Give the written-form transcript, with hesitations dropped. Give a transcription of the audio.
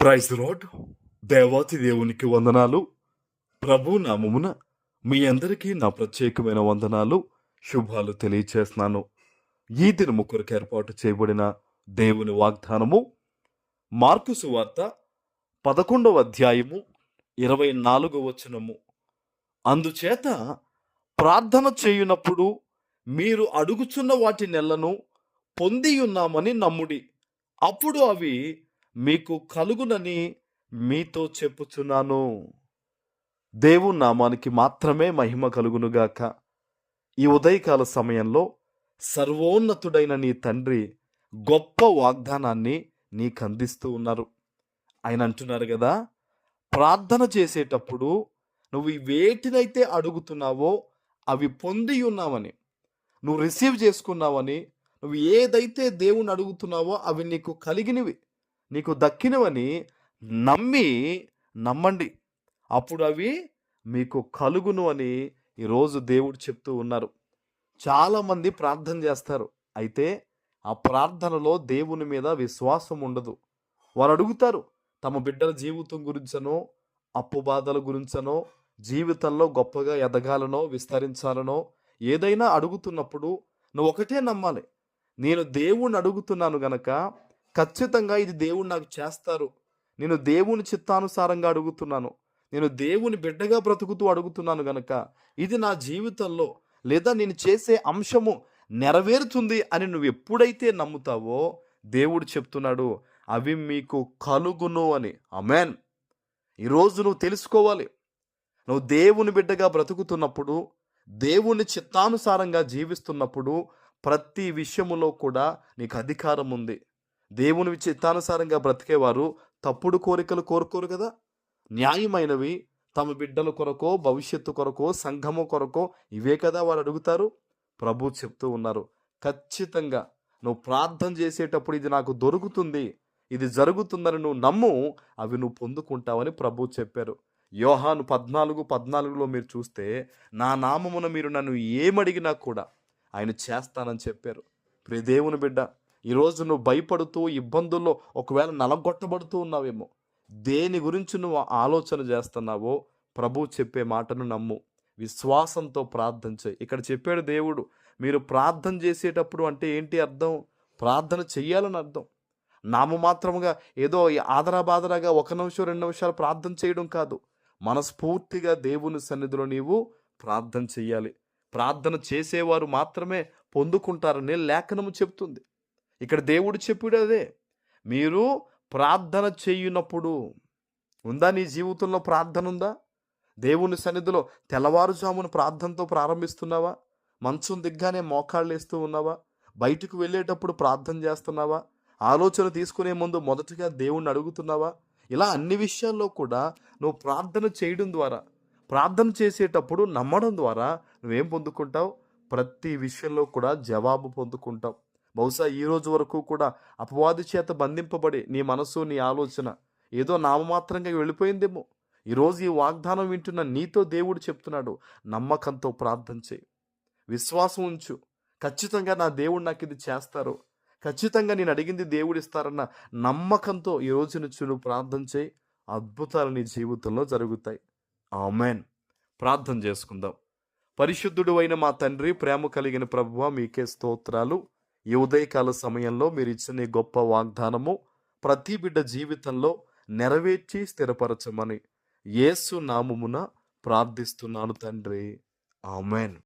Praise lord. దేవాతి దేవునికి వందనాలు. ప్రభు నామమున మీ అందరికీ నా ప్రత్యేకమైన వందనాలు, శుభాలు తెలియచేస్తున్నాను. ఈ దినము కొరకు ఏర్పాటు చేయబడిన దేవుని వాగ్దానము మార్కు సువార్త 11వ అధ్యాయము 24వ వచనము. అందుచేత ప్రార్థన చేయునప్పుడు మీరు అడుగుచున్న వాటి నెలను పొంది ఉన్నామని నమ్ముడి, అప్పుడు అవి మీకు కలుగునని మీతో చెప్పుచున్నాను. దేవుని నామానికి మాత్రమే మహిమ కలుగునుగాక. ఈ ఉదయకాల సమయంలో సర్వోన్నతుడైన నీ తండ్రి గొప్ప వాగ్దానాన్ని నీకు అందిస్తూ ఉన్నారు. ఆయన అంటున్నారు కదా, ప్రార్థన చేసేటప్పుడు నువ్వు వేటినైతే అడుగుతున్నావో అవి పొంది ఉన్నావని, నువ్వు రిసీవ్ చేసుకున్నావని, నువ్వు ఏదైతే దేవుని అడుగుతున్నావో అవి నీకు కలిగినవి, నీకు దక్కినవని నమ్మండి, అప్పుడు అవి మీకు కలుగును అని ఈరోజు దేవుడు చెప్తూ ఉన్నారు. చాలామంది ప్రార్థన చేస్తారు, అయితే ఆ ప్రార్థనలో దేవుని మీద విశ్వాసం ఉండదు. వారు అడుగుతారు తమ బిడ్డల జీవితం గురించనో, అప్పు బాధల గురించనో, జీవితంలో గొప్పగా ఎదగాలనో, విస్తరించాలనో ఏదైనా అడుగుతున్నప్పుడు నువ్వు ఒకటే నమ్మాలి, నేను దేవుణ్ణి అడుగుతున్నాను గనక ఖచ్చితంగా ఇది దేవుడు నాకు చేస్తారు. నేను దేవుని చిత్తానుసారంగా అడుగుతున్నాను, నేను దేవుని బిడ్డగా బ్రతుకుతూ అడుగుతున్నాను గనక ఇది నా జీవితంలో లేదా నేను చేసే అంశము నెరవేరుతుంది అని నువ్వు ఎప్పుడైతే నమ్ముతావో దేవుడు చెప్తున్నాడు అవి మీకు కలుగును అని. ఆమేన్. ఈరోజు నువ్వు తెలుసుకోవాలి, నువ్వు దేవుని బిడ్డగా బ్రతుకుతున్నప్పుడు, దేవుని చిత్తానుసారంగా జీవిస్తున్నప్పుడు ప్రతి విషయములో కూడా నీకు అధికారం ఉంది. దేవుని చిత్తానుసారంగా బ్రతికేవారు తప్పుడు కోరికలు కోరుకోరు కదా. న్యాయమైనవి తమ బిడ్డల కొరకో, భవిష్యత్తు కొరకో, సంఘము కొరకో ఇవే కదా వారు అడుగుతారు. ప్రభు చెప్తూ ఉన్నారు, ఖచ్చితంగా నువ్వు ప్రార్థన చేసేటప్పుడు ఇది నాకు దొరుకుతుంది, ఇది జరుగుతుందని నువ్వు నమ్ము, అవి నువ్వు పొందుకుంటావని ప్రభు చెప్పారు. యోహాను 14:14లో మీరు చూస్తే, నా నామమున మీరు నన్ను ఏమడిగినా కూడా ఆయన చేస్తానని చెప్పారు. ప్రియ దేవుని బిడ్డ, ఈరోజు నువ్వు భయపడుతూ ఇబ్బందుల్లో ఒకవేళ నలగొట్టబడుతూ ఉన్నావేమో, దేని గురించి నువ్వు ఆలోచన చేస్తున్నావో ప్రభు చెప్పే మాటను నమ్ము, విశ్వాసంతో ప్రార్థన చేయి. ఇక్కడ చెప్పాడు దేవుడు, మీరు ప్రార్థన చేసేటప్పుడు అంటే ఏంటి అర్థం? ప్రార్థన చెయ్యాలని అర్థం. నామమాత్రముగా ఏదో ఆదరాబాదరాగా 1 నిమిషం 2 నిమిషాలు ప్రార్థన చేయడం కాదు, మనస్ఫూర్తిగా దేవుని సన్నిధిలో నీవు ప్రార్థన చెయ్యాలి. ప్రార్థన చేసేవారు మాత్రమే పొందుకుంటారని లేఖనము చెప్తుంది. ఇక్కడ దేవుడు చెప్పాడు అదే, మీరు ప్రార్థన చేయునప్పుడు. ఉందా నీ జీవితంలో ప్రార్థన ఉందా? దేవుని సన్నిధిలో తెల్లవారుజామున ప్రార్థనతో ప్రారంభిస్తున్నావా? మంచం దిగ్గానే మోకాళ్ళు వేస్తూ ఉన్నావా? బయటకు వెళ్ళేటప్పుడు ప్రార్థన చేస్తున్నావా? ఆలోచన తీసుకునే ముందు మొదటగా దేవుణ్ణి అడుగుతున్నావా? ఇలా అన్ని విషయాల్లో కూడా నువ్వు ప్రార్థన చేయడం ద్వారా, ప్రార్థన చేసేటప్పుడు నమ్మడం ద్వారా నువ్వేం పొందుకుంటావు? ప్రతి విషయంలో కూడా జవాబు పొందుకుంటావు. బహుశా ఈ రోజు వరకు కూడా అపవాది చేత బంధింపబడి నీ మనసు, నీ ఆలోచన ఏదో నామమాత్రంగా వెళ్ళిపోయిందేమో. ఈరోజు ఈ వాగ్దానం వింటున్న నీతో దేవుడు చెప్తున్నాడు, నమ్మకంతో ప్రార్థన చేయి, విశ్వాసం ఉంచు. ఖచ్చితంగా నా దేవుడు నాకు ఇది చేస్తారు, ఖచ్చితంగా నేను అడిగింది దేవుడు ఇస్తారన్న నమ్మకంతో ఈ రోజు నుంచి నువ్వు ప్రార్థన చేయి, అద్భుతాలు నీ జీవితంలో జరుగుతాయి. ఆమేన్. ప్రార్థన చేసుకుందాం. పరిశుద్ధుడు అయిన మా తండ్రి, ప్రేమ కలిగిన ప్రభువా, మీకే స్తోత్రాలు. ఈ ఉదయకాల సమయంలో మీరు ఇచ్చిన గొప్ప వాగ్దానము ప్రతి బిడ్డ జీవితంలో నెరవేర్చి స్థిరపరచమని యేసు నామమున ప్రార్థిస్తున్నాను తండ్రి. ఆమేన్.